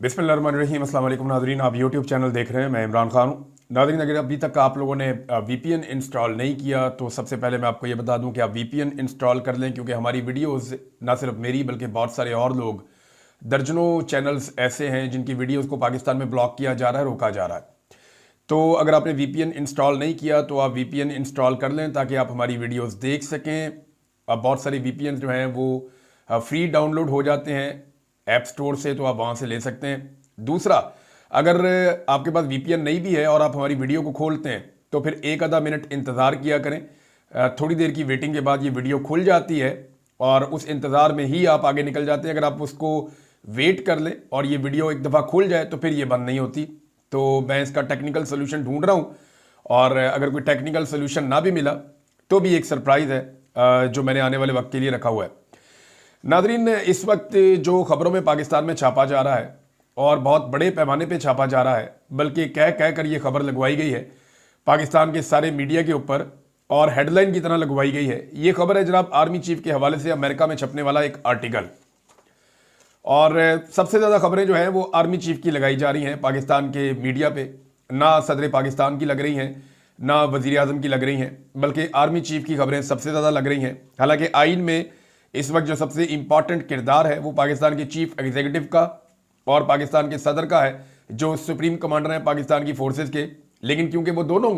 बिस्मिल्लाहिर्रहमानिर्रहीम। अस्सलाम वालेकुम नाज़रीन, आप यूट्यूब चैनल देख रहे हैं, मैं इमरान खान हूँ। नाज़रीन, अगर अभी तक आप लोगों ने वीपीएन इंस्टॉल नहीं किया तो सबसे पहले मैं आपको ये बता दूं कि आप वीपीएन इंस्टॉल कर लें, क्योंकि हमारी वीडियोस ना सिर्फ मेरी बल्कि बहुत सारे और लोग, दर्जनों चैनल्स ऐसे हैं जिनकी वीडियोज़ को पाकिस्तान में ब्लॉक किया जा रहा है, रोका जा रहा है। तो अगर आपने वीपीएन इंस्टॉल नहीं किया तो आप वीपीएन इंस्टॉल कर लें ताकि आप हमारी वीडियोज़ देख सकें। अब बहुत सारे वीपीएन जो हैं वो फ्री डाउनलोड हो जाते हैं ऐप स्टोर से, तो आप वहाँ से ले सकते हैं। दूसरा, अगर आपके पास वीपीएन नहीं भी है और आप हमारी वीडियो को खोलते हैं तो फिर एक आधा मिनट इंतज़ार किया करें। थोड़ी देर की वेटिंग के बाद ये वीडियो खुल जाती है और उस इंतज़ार में ही आप आगे निकल जाते हैं। अगर आप उसको वेट कर लें और ये वीडियो एक दफ़ा खुल जाए तो फिर ये बंद नहीं होती। तो मैं इसका टेक्निकल सोल्यूशन ढूंढ रहा हूँ और अगर कोई टेक्निकल सोल्यूशन ना भी मिला तो भी एक सरप्राइज़ है जो मैंने आने वाले वक्त के लिए रखा हुआ है। नाज़रीन, इस वक्त जो खबरों में पाकिस्तान में छापा जा रहा है और बहुत बड़े पैमाने पे छापा जा रहा है, बल्कि कह कह कर ये खबर लगवाई गई है पाकिस्तान के सारे मीडिया के ऊपर और हेडलाइन की तरह लगवाई गई है। ये खबर है जनाब आर्मी चीफ के हवाले से अमेरिका में छपने वाला एक आर्टिकल, और सबसे ज़्यादा खबरें जो हैं वो आर्मी चीफ की लगाई जा रही हैं पाकिस्तान के मीडिया पे। ना सदर पाकिस्तान की लग रही हैं, ना वज़ीर आज़म की लग रही हैं, बल्कि आर्मी चीफ की खबरें सबसे ज़्यादा लग रही हैं। हालांकि आइन में इस वक्त जो सबसे इम्पॉर्टेंट किरदार है वो पाकिस्तान के चीफ एग्जीक्यूटिव का और पाकिस्तान के सदर का है, जो सुप्रीम कमांडर हैं पाकिस्तान की फोर्सेस के। लेकिन क्योंकि वो दोनों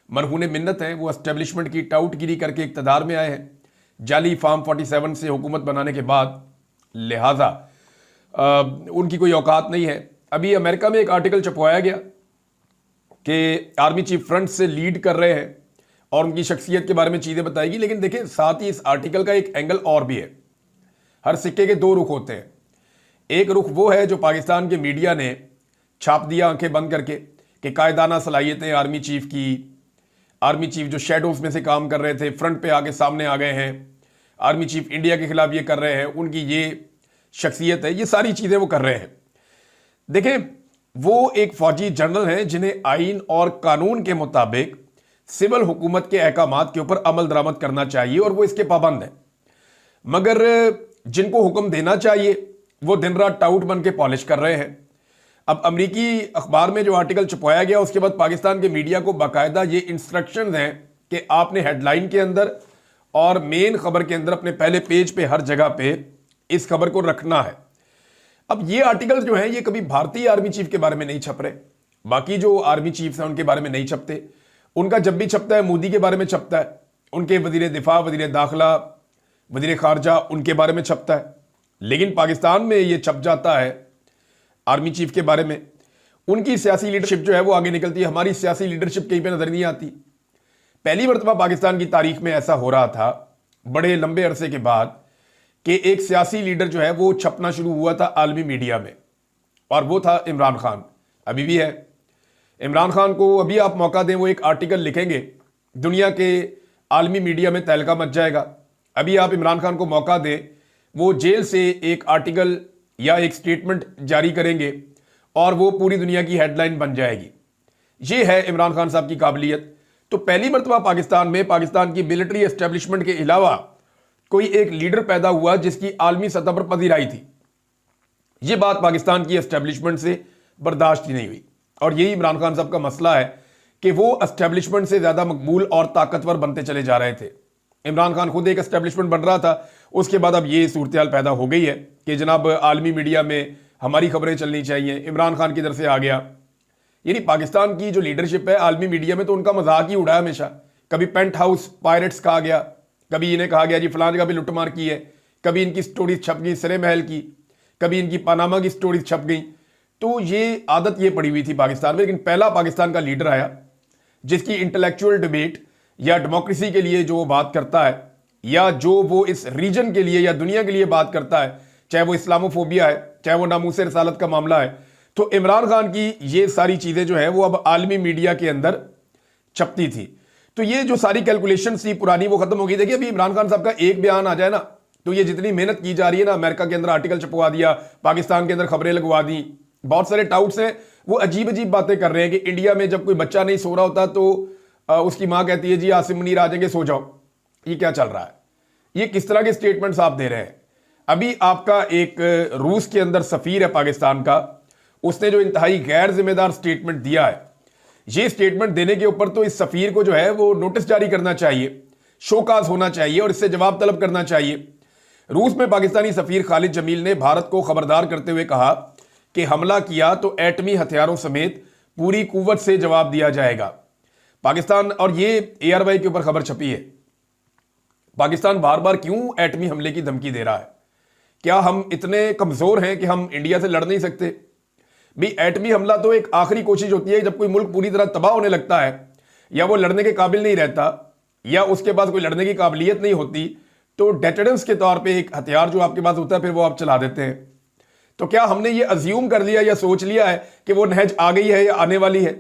मरहूने मिन्नत हैं, वो एस्टेब्लिशमेंट की टाउटगिरी करके इक़्तिदार में आए हैं जाली फार्म 47 से हुकूमत बनाने के बाद, लिहाजा उनकी कोई औकात नहीं है। अभी अमेरिका में एक आर्टिकल छपवाया गया कि आर्मी चीफ फ्रंट से लीड कर रहे हैं और उनकी शख्सियत के बारे में चीज़ें बताएगी। लेकिन देखिए, साथ ही इस आर्टिकल का एक एंगल और भी है। हर सिक्के के दो रुख होते हैं। एक रुख वो है जो पाकिस्तान के मीडिया ने छाप दिया आंखें बंद करके कि कायदाना सलाहियतें आर्मी चीफ की, आर्मी चीफ जो शेडोज में से काम कर रहे थे फ्रंट पे आके सामने आ गए हैं, आर्मी चीफ इंडिया के खिलाफ ये कर रहे हैं, उनकी ये शख्सियत है, ये सारी चीज़ें वो कर रहे हैं। देखें, वो एक फौजी जनरल हैं जिन्हें आइन और कानून के मुताबिक सिविल हुकूमत के अहकामात के ऊपर अमल दरामद करना चाहिए और वो इसके पाबंद हैं। मगर जिनको हुक्म देना चाहिए वो दिन रात टाउट बन के पॉलिश कर रहे हैं। अब अमरीकी अखबार में जो आर्टिकल छपवाया गया उसके बाद पाकिस्तान के मीडिया को बाकायदा ये इंस्ट्रक्शंस हैं कि आपने हेडलाइन के अंदर और मेन खबर के अंदर अपने पहले पेज पे हर जगह पे इस खबर को रखना है। अब ये आर्टिकल जो है ये कभी भारतीय आर्मी चीफ के बारे में नहीं छप रहे, बाकी जो आर्मी चीफ हैं उनके बारे में नहीं छपते। उनका जब भी छपता है मोदी के बारे में छपता है, उनके वजीर दिफा, वजीर दाखिला, वजीर खारजा, उनके बारे में छपता है। लेकिन पाकिस्तान में ये छप जाता है आर्मी चीफ के बारे में। उनकी सियासी लीडरशिप जो है वो आगे निकलती है, हमारी सियासी लीडरशिप कहीं पे नजर नहीं आती। पहली मरतबा पाकिस्तान की तारीख में ऐसा हो रहा था बड़े लंबे अरसे के बाद कि एक सियासी लीडर जो है वो छपना शुरू हुआ था आलमी मीडिया में, और वो था इमरान खान। अभी भी है। इमरान खान को अभी आप मौका दें, वो एक आर्टिकल लिखेंगे, दुनिया के आलमी मीडिया में तहलका मच जाएगा। अभी आप इमरान खान को मौका दें, वो जेल से एक आर्टिकल या एक स्टेटमेंट जारी करेंगे और वो पूरी दुनिया की हेडलाइन बन जाएगी। ये है इमरान खान साहब की काबिलियत। तो पहली मरतबा पाकिस्तान में पाकिस्तान की मिलिट्री एस्टेब्लिशमेंट के अलावा कोई एक लीडर पैदा हुआ जिसकी आलमी सतह पर पजीराई थी। ये बात पाकिस्तान की एस्टेब्लिशमेंट से बर्दाश्त ही नहीं हुई, और यही इमरान खान साहब का मसला है कि वो एस्टेब्लिशमेंट से ज्यादा मकबूल और ताकतवर बनते चले जा रहे थे। इमरान खान खुद एक एस्टेब्लिशमेंट बन रहा था, उसके बाद अब ये सूरत पैदा हो गई है कि जनाब आलमी मीडिया में हमारी खबरें चलनी चाहिए, इमरान खान की तरफ से आ गया। यानी पाकिस्तान की जो लीडरशिप है आलमी मीडिया में तो उनका मजाक ही उड़ा हमेशा। कभी पेंट हाउस पायरेट्स कहा गया, कभी इन्हें कहा गया जी फलां जगह भी लुटमार की है, कभी इनकी स्टोरीज छप गई सरे महल की, कभी इनकी पनामा की स्टोरीज छप गई। तो ये आदत ये पड़ी हुई थी पाकिस्तान में। लेकिन पहला पाकिस्तान का लीडर आया जिसकी इंटेलेक्चुअल डिबेट या डेमोक्रेसी के लिए जो वो बात करता है, या जो वो इस रीजन के लिए या दुनिया के लिए बात करता है, चाहे वो इस्लामोफोबिया है, चाहे वो नामूस रसालत का मामला है, तो इमरान खान की ये सारी चीजें जो है वो अब आलमी मीडिया के अंदर छपती थी। तो ये जो सारी कैलकुलेशन थी पुरानी वो खत्म हो गई। देखिए, अभी इमरान खान साहब का एक बयान आ जाए ना तो ये जितनी मेहनत की जा रही है ना, अमेरिका के अंदर आर्टिकल छपवा दिया, पाकिस्तान के अंदर खबरें लगवा दी, बहुत सारे टाउट्स हैं, वो अजीब अजीब बातें कर रहे हैं कि इंडिया में जब कोई बच्चा नहीं सो रहा होता तो उसकी मां कहती है जी आसिम मुनीर आ जाएंगे, सो जाओ। ये क्या चल रहा है? ये किस तरह के स्टेटमेंट्स आप दे रहे हैं? अभी आपका एक रूस के अंदर सफीर है पाकिस्तान का, उसने जो इंतहाई गैर जिम्मेदार स्टेटमेंट दिया है, ये स्टेटमेंट देने के ऊपर तो इस सफीर को जो है वो नोटिस जारी करना चाहिए, शोकाज होना चाहिए और इससे जवाब तलब करना चाहिए। रूस में पाकिस्तानी सफीर खालिद जमील ने भारत को खबरदार करते हुए कहा कि हमला किया तो एटमी हथियारों समेत पूरी कुव्वत से जवाब दिया जाएगा। पाकिस्तान, और ये ARY के ऊपर खबर छपी है, पाकिस्तान बार बार क्यों एटमी हमले की धमकी दे रहा है? क्या हम इतने कमजोर हैं कि हम इंडिया से लड़ नहीं सकते? भी एटमी हमला तो एक आखिरी कोशिश होती है जब कोई मुल्क पूरी तरह तबाह होने लगता है या वो लड़ने के काबिल नहीं रहता या उसके पास कोई लड़ने की काबिलियत नहीं होती, तो डेटरेंस के तौर पे एक हथियार जो आपके पास होता है फिर वो आप चला देते हैं। तो क्या हमने ये अज्यूम कर लिया या सोच लिया है कि वो नहज आ गई है या आने वाली है?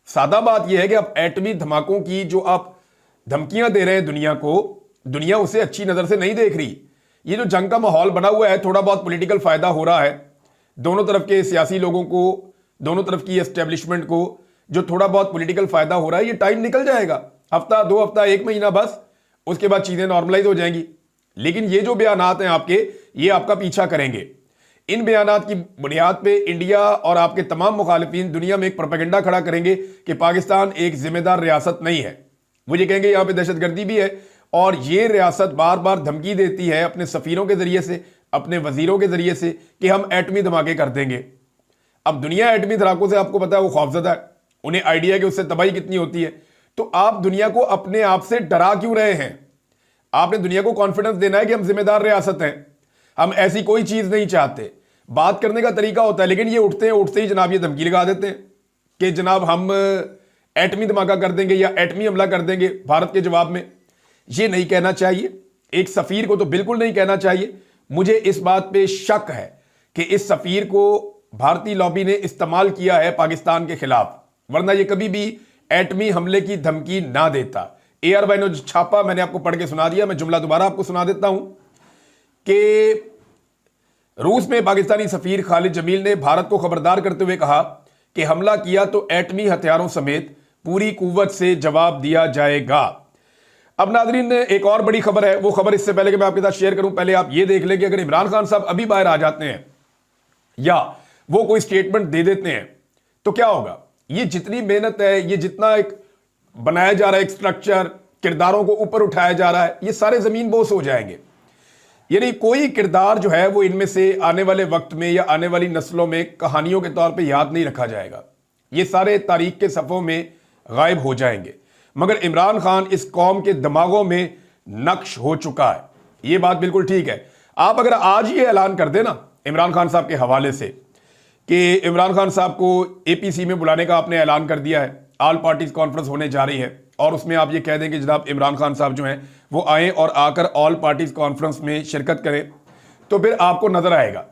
सादा बात यह है कि अब एटमी धमाकों की जो आप धमकियां दे रहे हैं दुनिया को, दुनिया उसे अच्छी नजर से नहीं देख रही। ये जो जंग का माहौल बना हुआ है, थोड़ा बहुत पॉलिटिकल फायदा हो रहा है दोनों तरफ के सियासी लोगों को, दोनों तरफ की एस्टेब्लिशमेंट को, जो थोड़ा बहुत पॉलिटिकल फायदा हो रहा है, ये टाइम निकल जाएगा, हफ्ता 2 हफ्ता 1 महीना बस, उसके बाद चीजें नॉर्मलाइज हो जाएंगी। लेकिन ये जो बयानात हैं आपके, ये आपका पीछा करेंगे। इन बयानात की बुनियाद पे इंडिया और आपके तमाम मुखालिफिन दुनिया में एक प्रोपेगेंडा खड़ा करेंगे कि पाकिस्तान एक जिम्मेदार रियासत नहीं है। वो ये कहेंगे यहां पे दहशतगर्दी भी है और ये रियासत बार बार धमकी देती है अपने सफीरों के जरिए से, अपने वजीरों के जरिए से कि हम एटमी धमाके कर देंगे। अब दुनिया एटमी धमाकों से आपको पता है वो खौफजदा है, उन्हें आइडिया है कि उससे तबाही कितनी होती है। तो आप दुनिया को अपने आप से डरा क्यों रहे हैं? आपने दुनिया को कॉन्फिडेंस देना है कि हम जिम्मेदार रियासत हैं, हम ऐसी कोई चीज नहीं चाहते। बात करने का तरीका होता है, लेकिन ये उठते ही जनाब ये धमकी लगा देते हैं कि जनाब हम एटमी धमाका कर देंगे या एटमी हमला कर देंगे भारत के जवाब में। ये नहीं कहना चाहिए, एक सफीर को तो बिल्कुल नहीं कहना चाहिए। मुझे इस बात पे शक है कि इस सफीर को भारतीय लॉबी ने इस्तेमाल किया है पाकिस्तान के खिलाफ, वरना ये कभी भी एटमी हमले की धमकी ना देता। ARY ने जो छापा मैंने आपको पढ़ के सुना दिया, मैं जुमला दोबारा आपको सुना देता हूं कि रूस में पाकिस्तानी सफीर खालिद जमील ने भारत को खबरदार करते हुए कहा कि हमला किया तो एटमी हथियारों समेत पूरी कुव्वत से जवाब दिया जाएगा। अब नाजरीन, एक और बड़ी खबर है, वो खबर इससे पहले कि मैं आपके साथ शेयर करूं, पहले आप ये देख लें कि अगर इमरान खान साहब अभी बाहर आ जाते हैं या वो कोई स्टेटमेंट दे देते हैं तो क्या होगा। ये जितनी मेहनत है, ये जितना एक बनाया जा रहा है, एक स्ट्रक्चर, किरदारों को ऊपर उठाया जा रहा है, ये सारे जमीन बोस हो जाएंगे। यानी कोई किरदार जो है वो इनमें से आने वाले वक्त में या आने वाली नस्लों में कहानियों के तौर पे याद नहीं रखा जाएगा, ये सारे तारीख के सफ़ों में गायब हो जाएंगे। मगर इमरान खान इस कौम के दिमागों में नक्श हो चुका है, ये बात बिल्कुल ठीक है। आप अगर आज ये ऐलान कर देना इमरान खान साहब के हवाले से कि इमरान खान साहब को APC में बुलाने का आपने ऐलान कर दिया है, ऑल पार्टीज कॉन्फ्रेंस होने जा रही है, और उसमें आप ये कह दें कि जनाब इमरान खान साहब जो हैं वो आए और आकर ऑल पार्टीज कॉन्फ्रेंस में शिरकत करें, तो फिर आपको नजर आएगा,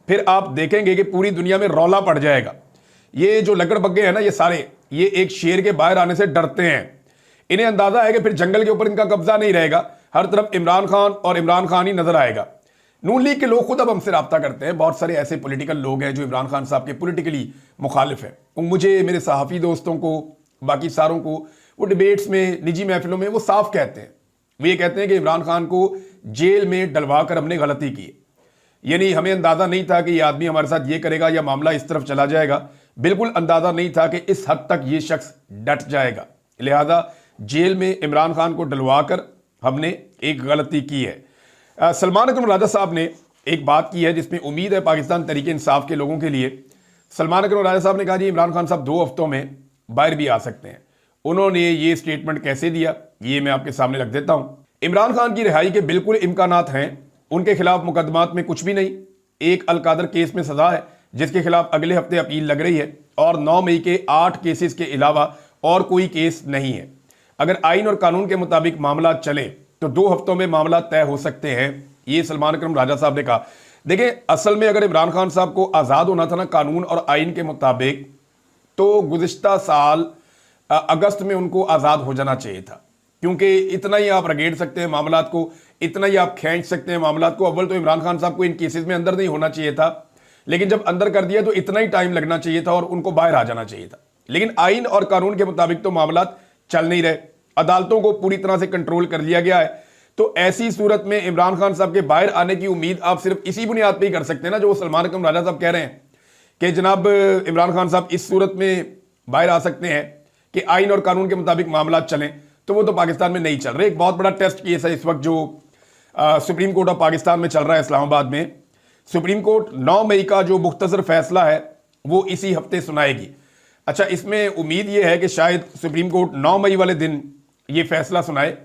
फिर आप देखेंगे कि पूरी दुनिया में रौला पड़ जाएगा। ये जो लकड़बग्गे हैं ना, ये सारे ये एक शेर के बाहर आने से डरते हैं। इन्हें अंदाजा है कि फिर जंगल के ऊपर इनका कब्जा नहीं रहेगा, हर तरफ इमरान खान और इमरान खान ही नजर आएगा। नून लीग के लोग खुद अब हमसे रब्ता करते हैं, बहुत सारे ऐसे पॉलिटिकल लोग हैं जो इमरान खान साहब के पॉलिटिकली मुखालिफ हैं। मुझे, मेरे सहाफ़ी दोस्तों को, बाकी सारों को, वो डिबेट्स में, निजी महफिलों में वो साफ कहते हैं, वो ये कहते हैं कि इमरान खान को जेल में डलवा कर हमने गलती की, यानी हमें अंदाजा नहीं था कि ये आदमी हमारे साथ ये करेगा या मामला इस तरफ चला जाएगा, बिल्कुल अंदाजा नहीं था कि इस हद तक ये शख्स डट जाएगा, लिहाजा जेल में इमरान खान को डलवा कर हमने एक गलती की है। सलमान अकरम राजा साहब ने एक बात की है जिसमें उम्मीद है पाकिस्तान तहरीक इंसाफ के लोगों के लिए। सलमान अकरम राजा साहब ने कहा जी इमरान खान साहब 2 हफ्तों में बाहर भी आ सकते हैं। उन्होंने ये स्टेटमेंट कैसे दिया, ये मैं आपके सामने रख देता हूं। इमरान खान की रिहाई के बिल्कुल इम्कानात हैं, उनके खिलाफ मुकदमात में कुछ भी नहीं। एक अलकादर केस में सजा है जिसके खिलाफ अगले हफ्ते अपील लग रही है, और 9 मई के 8 केसेस के अलावा और कोई केस नहीं है। अगर आइन और कानून के मुताबिक मामला चले तो 2 हफ्तों में मामला तय हो सकते हैं, ये सलमान अकरम राजा साहब ने कहा। देखिए, असल में अगर इमरान खान साहब को आज़ाद होना था ना कानून और आइन के मुताबिक, तो गुज़िश्ता साल अगस्त में उनको आज़ाद हो जाना चाहिए था, क्योंकि इतना ही आप रगेड़ सकते हैं मामलात को, इतना ही आप खींच सकते हैं मामलात को। अव्वल तो इमरान खान साहब को इन केसेस में अंदर नहीं होना चाहिए था, लेकिन जब अंदर कर दिया तो इतना ही टाइम लगना चाहिए था और उनको बाहर आ जाना चाहिए था। लेकिन आइन और कानून के मुताबिक तो मामलात चल नहीं रहे, अदालतों को पूरी तरह से कंट्रोल कर लिया गया है। तो ऐसी सूरत में इमरान खान साहब के बाहर आने की उम्मीद आप सिर्फ इसी बुनियाद पर ही कर सकते हैं ना, जो सलमान अकरम राजा साहब कह रहे हैं कि जनाब इमरान खान साहब इस सूरत में बाहर आ सकते हैं कि आइन और कानून के मुताबिक मामला चलें, तो वो तो पाकिस्तान में नहीं चल रहे। एक बहुत बड़ा टेस्ट केस है इस वक्त जो सुप्रीम कोर्ट ऑफ पाकिस्तान में चल रहा है इस्लामाबाद में। सुप्रीम कोर्ट 9 मई का जो मुख्तसर फैसला है वो इसी हफ्ते सुनाएगी। अच्छा, इसमें उम्मीद ये है कि शायद सुप्रीम कोर्ट 9 मई वाले दिन ये फैसला सुनाए,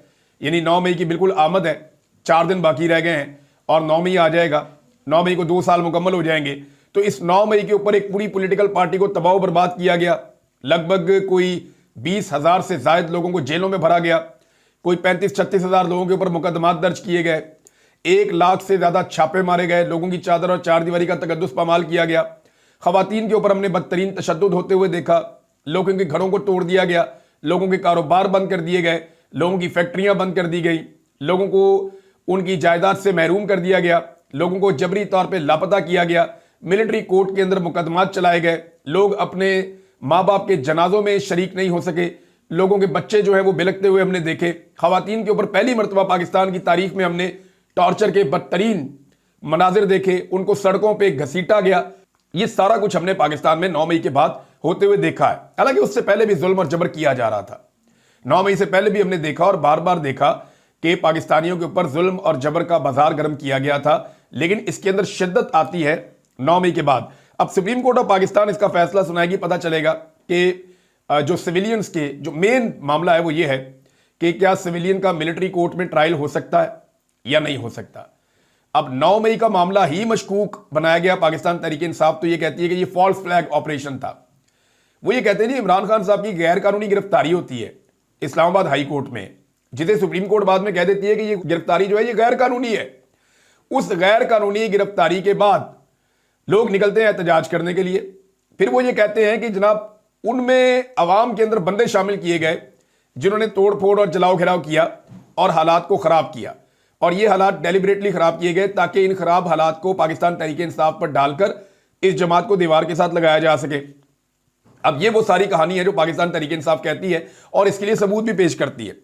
यानी 9 मई की बिल्कुल आमद है, 4 दिन बाकी रह गए हैं और 9 मई आ जाएगा। 9 मई को 2 साल मुकम्मल हो जाएंगे। तो इस 9 मई के ऊपर एक पूरी पॉलिटिकल पार्टी को तबाह बर्बाद किया गया। लगभग कोई 20,000 से ज्यादा लोगों को जेलों में भरा गया, कोई 35-36 हज़ार लोगों के ऊपर मुकदमात दर्ज किए गए, 1 लाख से ज्यादा छापे मारे गए, लोगों की चादर और चारदीवारी का तकद्दुस पामाल किया गया। खवातीन के ऊपर हमने बदतरीन तशद्दुद होते हुए देखा, लोगों के घरों को तोड़ दिया गया, लोगों के कारोबार बंद कर दिए गए, लोगों की फैक्ट्रियां बंद कर दी गई, लोगों को उनकी जायदाद से महरूम कर दिया गया, लोगों को जबरी तौर पर लापता किया गया, मिलिट्री कोर्ट के अंदर मुकदमात चलाए गए, लोग अपने माँ बाप के जनाजों में शरीक नहीं हो सके, लोगों के बच्चे जो है वो बिलखते हुए हमने देखे। खवातीन के ऊपर पहली मरतबा पाकिस्तान की तारीख में हमने टॉर्चर के बदतरीन मनाजिर देखे, उनको सड़कों पे घसीटा गया। ये सारा कुछ हमने पाकिस्तान में 9 मई के बाद होते हुए देखा है। हालांकि उससे पहले भी जुल्म और जबर किया जा रहा था। 9 मई से पहले भी हमने देखा और बार बार देखा कि पाकिस्तानियों के ऊपर जुल्म और जबर का बाजार गर्म किया गया था, लेकिन इसके अंदर शिद्दत आती है 9 मई के बाद। अब सुप्रीम कोर्ट ऑफ पाकिस्तान इसका फैसला सुनाएगी, पता चलेगा कि जो सिविलियंस के जो मेन मामला है वो ये है कि क्या सिविलियन का मिलिट्री कोर्ट में ट्रायल हो सकता है या नहीं हो सकता। अब 9 मई का मामला ही मशकूक बनाया गया। पाकिस्तान तहरीक-ए-इंसाफ तो ये कहती है कि ये फॉल्स फ्लैग ऑपरेशन था। वो ये कहते हैं जी इमरान खान साहब की गैर कानूनी गिरफ्तारी होती है इस्लामाबाद हाई कोर्ट में, जिसे सुप्रीम कोर्ट बाद में कह देती है कि ये गिरफ्तारी जो है ये गैर कानूनी है। उस गैर कानूनी गिरफ्तारी के बाद लोग निकलते हैं एहतजाज करने के लिए। फिर वो ये कहते हैं कि जनाब उनमें अवाम के अंदर बंदे शामिल किए गए जिन्होंने तोड़ फोड़ और जलाओ घिराव किया और हालात को खराब किया, और ये हालात डेलिबरेटली खराब किए गए ताकि इन खराब हालात को पाकिस्तान तहरीक-ए-इंसाफ पर डालकर इस जमात को दीवार के साथ लगाया जा सके। अब ये वो सारी कहानी है जो पाकिस्तान तहरीक-ए-इंसाफ कहती है और इसके लिए सबूत भी पेश करती है।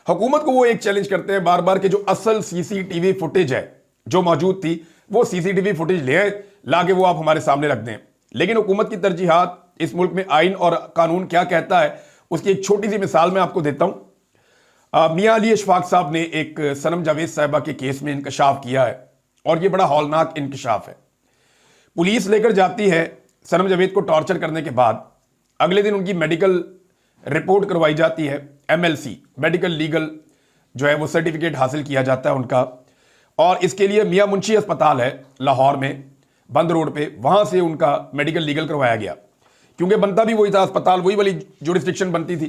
हुकूमत को वो एक चैलेंज करते हैं बार बार कि जो असल सीसीटीवी फुटेज है जो मौजूद थी वो सीसीटीवी फुटेज ले आए, लाके वो आप हमारे सामने रख दें। लेकिन हुकूमत की तरजीहात, इस मुल्क में आइन और कानून क्या कहता है, उसकी एक छोटी सी मिसाल मैं आपको देता हूं। मियां अली अशफाक साहब ने एक सनम जावेद साहिबा के केस में इंकशाफ किया है और यह बड़ा हौलनाक इंकशाफ है। पुलिस लेकर जाती है सनम जावेद को टॉर्चर करने के बाद, अगले दिन उनकी मेडिकल रिपोर्ट करवाई जाती है, MLC मेडिकल लीगल जो है वो सर्टिफिकेट हासिल किया जाता है उनका, और इसके लिए मियां मुंशी अस्पताल है लाहौर में बंद रोड पे, वहां से उनका मेडिकल लीगल करवाया गया क्योंकि बनता भी वही था अस्पताल, वही वाली जुरिस्डिक्शन बनती थी।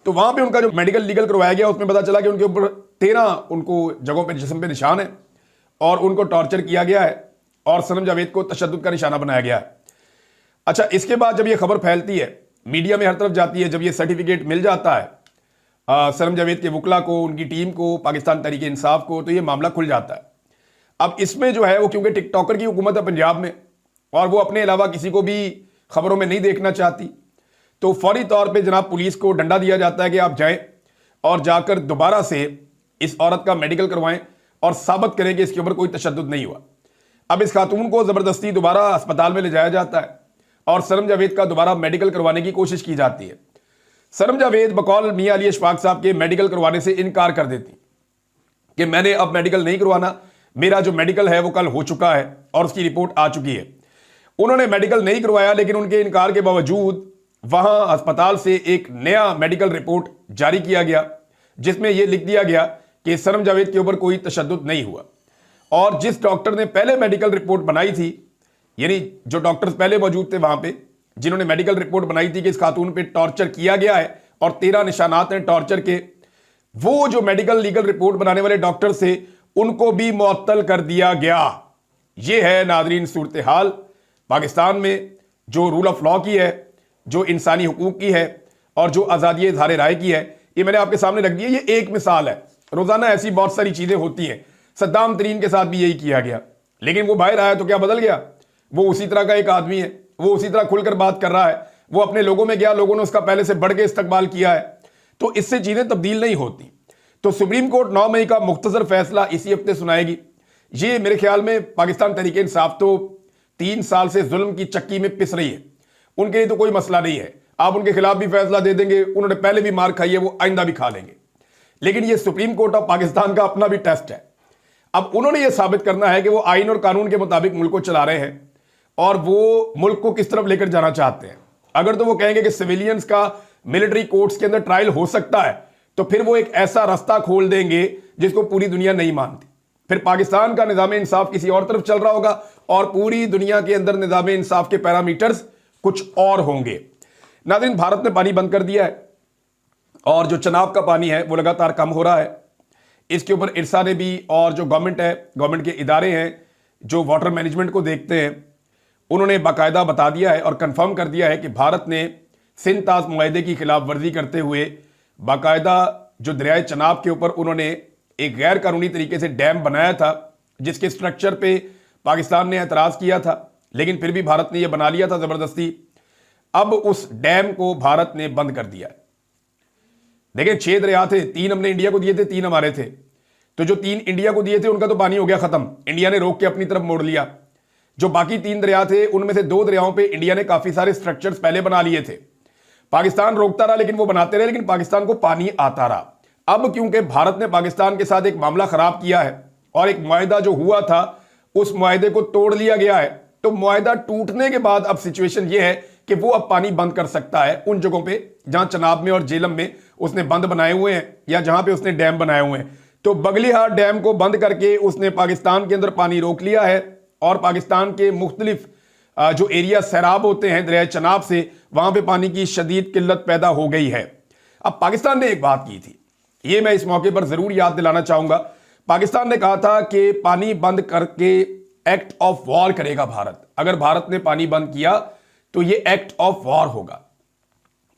तो वहां पे उनका जो मेडिकल लीगल करवाया गया उसमें पता चला कि उनके ऊपर 13 उनको जगहों पे जिस्म पे निशान है और उनको टॉर्चर किया गया है और सनम जावेद को तशद्दुद का निशाना बनाया गया है। अच्छा, इसके बाद जब ये खबर फैलती है, मीडिया में हर तरफ जाती है, जब ये सर्टिफिकेट मिल जाता है सनम जावेद के वकला को, उनकी टीम को, पाकिस्तान तहरीक-ए-इंसाफ को, तो ये मामला खुल जाता है। अब इसमें जो है वो क्योंकि टिकटॉकर की हुकूमत है पंजाब में और वो अपने अलावा किसी को भी खबरों में नहीं देखना चाहती, तो फौरी तौर पे जनाब पुलिस को डंडा दिया जाता है कि आप जाएं और जाकर दोबारा से इस औरत का मेडिकल करवाएं और साबित करें कि इसके ऊपर कोई तशद्दुद नहीं हुआ। अब इस खातून को ज़बरदस्ती दोबारा अस्पताल में ले जाया जाता है और सनम जावेद का दोबारा मेडिकल करवाने की कोशिश की जाती है। सनम जावेद बकौल मियां अली अशफाक साहब के मेडिकल करवाने से इनकार कर देती कि मैंने अब मेडिकल नहीं करवाना, मेरा जो मेडिकल है वो कल हो चुका है और उसकी रिपोर्ट आ चुकी है। उन्होंने मेडिकल नहीं करवाया, लेकिन उनके इनकार के बावजूद वहां अस्पताल से एक नया मेडिकल रिपोर्ट जारी किया गया जिसमें यह लिख दिया गया कि सनम जावेद के ऊपर कोई तशद्दुद नहीं हुआ। और जिस डॉक्टर ने पहले मेडिकल रिपोर्ट बनाई थी, यानी जो डॉक्टर्स पहले मौजूद थे वहां पे, जिन्होंने मेडिकल रिपोर्ट बनाई थी कि इस खातून पे टॉर्चर किया गया है और 13 निशानात हैं टॉर्चर के, वो जो मेडिकल लीगल रिपोर्ट बनाने वाले डॉक्टर से उनको भी मुअत्तल कर दिया गया। ये है नाज़रीन सूरत हाल पाकिस्तान में जो रूल ऑफ लॉ की है, जो इंसानी हुकूक की है और जो आज़ादी इज़हार राय की है। ये मैंने आपके सामने रख दिया, ये एक मिसाल है। रोजाना ऐसी बहुत सारी चीजें होती हैं। सद्दाम तरीन के साथ भी यही किया गया, लेकिन वो बाहर आया तो क्या बदल गया? वो उसी तरह का एक आदमी है, वो उसी तरह खुलकर बात कर रहा है, वो अपने लोगों में गया, लोगों ने उसका पहले से बढ़ के इस्तकबाल किया है, तो इससे चीजें तब्दील नहीं होती। तो सुप्रीम कोर्ट 9 मई का मुख्तसर फैसला इसी हफ्ते सुनाएगी। ये मेरे ख्याल में पाकिस्तान तहरीक इंसाफ तो 3 साल से जुल्म की चक्की में पिस रही है, उनके लिए तो कोई मसला नहीं है, आप उनके खिलाफ भी फैसला दे देंगे, उन्होंने पहले भी मार खाई है, वो आइंदा भी खा लेंगे। लेकिन ये सुप्रीम कोर्ट ऑफ पाकिस्तान का अपना भी टेस्ट है। अब उन्होंने ये साबित करना है कि वो आइन और कानून के मुताबिक मुल्क को चला रहे हैं और वो मुल्क को किस तरफ लेकर जाना चाहते हैं। अगर तो वो कहेंगे कि सिविलियंस का मिलिट्री कोर्ट्स के अंदर ट्रायल हो सकता है, तो फिर वो एक ऐसा रास्ता खोल देंगे जिसको पूरी दुनिया नहीं मानती। फिर पाकिस्तान का निजाम इंसाफ किसी और तरफ चल रहा होगा और पूरी दुनिया के अंदर निजाम इंसाफ के पैरामीटर्स कुछ और होंगे। नाज़रीन, भारत ने पानी बंद कर दिया है और जो चनाब का पानी है वो लगातार कम हो रहा है। इसके ऊपर इरसा ने भी और जो गवर्नमेंट है, गवर्नमेंट के इदारे हैं जो वाटर मैनेजमेंट को देखते हैं, उन्होंने बाकायदा बता दिया है और कंफर्म कर दिया है कि भारत ने सिंध ताज मुआहदे की खिलाफ वर्जी करते हुए बाकायदा जो दरियाए चनाब के ऊपर उन्होंने एक गैर कानूनी तरीके से डैम बनाया था, जिसके स्ट्रक्चर पे पाकिस्तान ने एतराज़ किया था, लेकिन फिर भी भारत ने यह बना लिया था ज़बरदस्ती। अब उस डैम को भारत ने बंद कर दिया है। देखिए, 6 दरिया थे, 3 हमने इंडिया को दिए थे, 3 हमारे थे। तो जो 3 इंडिया को दिए थे उनका तो पानी हो गया खत्म, इंडिया ने रोक के अपनी तरफ मोड़ लिया। जो बाकी 3 दरिया थे उनमें से 2 दरियाओं पे इंडिया ने काफी सारे स्ट्रक्चर्स पहले बना लिए थे। पाकिस्तान रोकता रहा, लेकिन वो बनाते रहे, लेकिन पाकिस्तान को पानी आता रहा। अब क्योंकि भारत ने पाकिस्तान के साथ एक मामला खराब किया है और एक मुआहदा जो हुआ था उस मुआहदे को तोड़ लिया गया है, तो मुआहदा टूटने के बाद अब सिचुएशन यह है कि वो अब पानी बंद कर सकता है उन जगहों पे जहां चनाब में और जेलम में उसने बंद बनाए हुए हैं या जहां पे उसने डैम बनाए हुए हैं। तो बगलिहार डैम को बंद करके उसने पाकिस्तान के अंदर पानी रोक लिया है और पाकिस्तान के मुख्तलिफ जो एरिया सैराब होते हैं दरिया चनाब से, वहां पे पानी की शदीद किल्लत पैदा हो गई है। अब पाकिस्तान ने एक बात की थी, ये मैं इस मौके पर जरूर याद दिलाना चाहूंगा। पाकिस्तान ने कहा था कि पानी बंद करके एक्ट ऑफ वॉर करेगा भारत। अगर भारत ने पानी बंद किया तो ये एक्ट ऑफ वॉर होगा,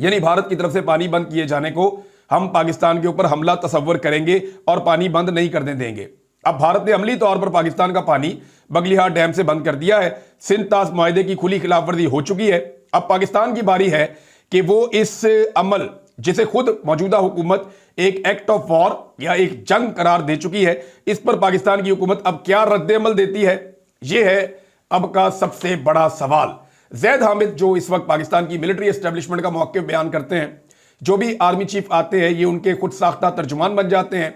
यानी भारत की तरफ से पानी बंद किए जाने को हम पाकिस्तान के ऊपर हमला तस्वर करेंगे और पानी बंद नहीं करने देंगे। अब भारत ने अमली तौर पर पाकिस्तान का पानी बगलिहार डैम से बंद कर दिया है। सिंध ताज मुआहदे की खुली खिलाफवर्जी हो चुकी है। अब पाकिस्तान की बारी है कि वो इस अमल, जिसे खुद मौजूदा हुकूमत एक एक्ट ऑफ वॉर या एक जंग करार दे चुकी है, इस पर पाकिस्तान की हुकूमत अब क्या रद्द-ए-अमल देती है, यह है अब का सबसे बड़ा सवाल। जैद हामिद जो इस वक्त पाकिस्तान की मिलिट्री एस्टेब्लिशमेंट का मौक़िफ़ बयान करते हैं, जो भी आर्मी चीफ आते हैं ये उनके खुद साख्ता तर्जुमान बन जाते हैं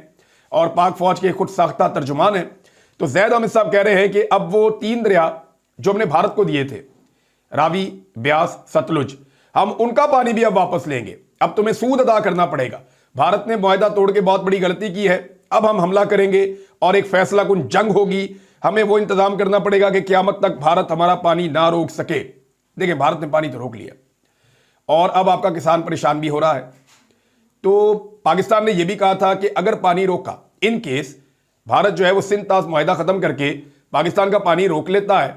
और पाक फौज के खुद साख्ता तर्जुमान हैं। तो जैद हामिद साहब कह रहे हैं कि अब वो 3 दरिया जो हमने भारत को दिए थे, रावी, ब्यास, सतलुज, हम उनका पानी भी अब वापस लेंगे। अब तुम्हें सूद अदा करना पड़ेगा। भारत ने मुआहदा तोड़ के बहुत बड़ी गलती की है, अब हम हमला करेंगे और एक फैसला कुन जंग होगी। हमें वो इंतजाम करना पड़ेगा कि क़यामत तक भारत हमारा पानी ना रोक सके। देखिए, भारत ने पानी तो रोक लिया और अब आपका किसान परेशान भी हो रहा है। तो पाकिस्तान ने यह भी कहा था कि अगर पानी रोका, इन केस भारत जो है वो सिंध ताज मुआहदा खत्म करके पाकिस्तान का पानी रोक लेता है,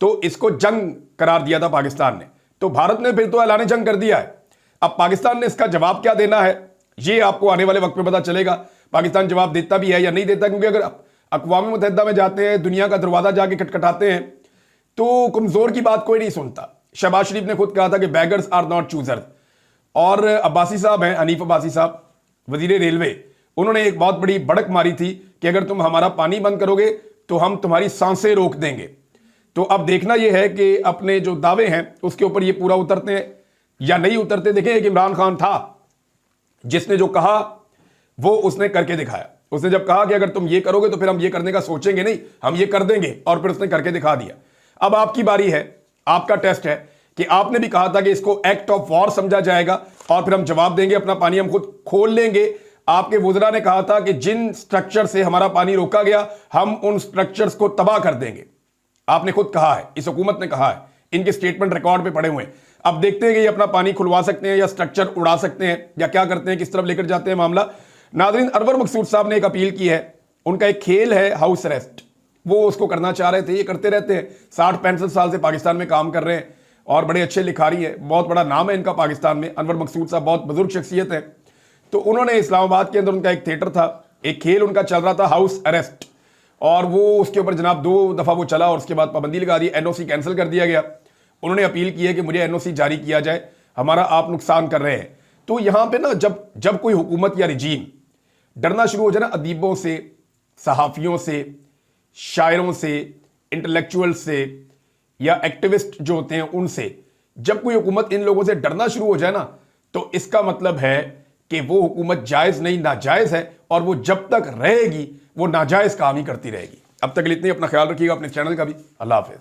तो इसको जंग करार दिया था पाकिस्तान ने। तो भारत ने फिर तो ऐलान जंग कर दिया है। अब पाकिस्तान ने इसका जवाब क्या देना है, ये आपको आने वाले वक्त में पता चलेगा। पाकिस्तान जवाब देता भी है या नहीं देता, क्योंकि अगर अक़वाम मुत्तहिदा में जाते हैं, दुनिया का दरवाजा जाके खटखटाते हैं, तो कमजोर की बात कोई नहीं सुनता। शहबाज शरीफ ने खुद कहा था कि बैगर्स आर नॉट चूजर्स। और अब्बासी साहब हैं, हनीफ अब्बासी साहब, वजीर रेलवे, उन्होंने एक बहुत बड़ी बढ़क मारी थी कि अगर तुम हमारा पानी बंद करोगे तो हम तुम्हारी सांसें रोक देंगे। तो अब देखना यह है कि अपने जो दावे हैं उसके ऊपर ये पूरा उतरते हैं या नहीं उतरते। देखें, एक इमरान खान था जिसने जो कहा वो उसने करके दिखाया। उसने जब कहा कि अगर तुम ये करोगे तो फिर हम ये करने का सोचेंगे नहीं, हम ये कर देंगे, और फिर उसने करके दिखा दिया। अब आपकी बारी है, आपका टेस्ट है कि आपने भी कहा था कि इसको एक्ट ऑफ वॉर समझा जाएगा और फिर हम जवाब देंगे, अपना पानी हम खुद खोल लेंगे। आपके वुज़रा ने कहा था कि जिन स्ट्रक्चर से हमारा पानी रोका गया हम उन स्ट्रक्चर्स को तबाह कर देंगे। आपने खुद कहा है, इस हुकूमत ने कहा है, इनके स्टेटमेंट रिकॉर्ड पे पड़े हुए हैं। अब देखते हैं कि ये अपना पानी खुलवा सकते हैं या स्ट्रक्चर उड़ा सकते हैं या क्या करते हैं, किस तरफ लेकर जाते हैं मामला। नाज़रीन, अनवर मकसूद साहब ने एक अपील की है। उनका एक खेल है हाउस अरेस्ट, वो उसको करना चाह रहे थे, ये करते रहते हैं। 60-65 साल से पाकिस्तान में काम कर रहे हैं और बड़े अच्छे लिखारी है, बहुत बड़ा नाम है इनका पाकिस्तान में। अनवर मकसूद साहब बहुत बुजुर्ग शख्सियत है। तो उन्होंने इस्लामाबाद के अंदर उनका एक थिएटर था, एक खेल उनका चल रहा था हाउस अरेस्ट, और वो उसके ऊपर जनाब 2 दफ़ा वो चला और उसके बाद पाबंदी लगा दी, एनओसी कैंसिल कर दिया गया। उन्होंने अपील की है कि मुझे एनओसी जारी किया जाए, हमारा आप नुकसान कर रहे हैं। तो यहां पे ना जब कोई हुकूमत या रिजीम डरना शुरू हो जाए ना अदीबों से, सहाफ़ियों से, शायरों से, इंटेलेक्चुअल से, या एक्टिविस्ट जो होते हैं उनसे, जब कोई हुकूमत इन लोगों से डरना शुरू हो जाए ना, तो इसका मतलब है कि वो हुकूमत जायज नहीं नाजायज है, और वो जब तक रहेगी वो नाजायज काम ही करती रहेगी। अब तक के लिए इतनी, अपना ख्याल रखिएगा, अपने चैनल का भी। अल्लाह हाफिज।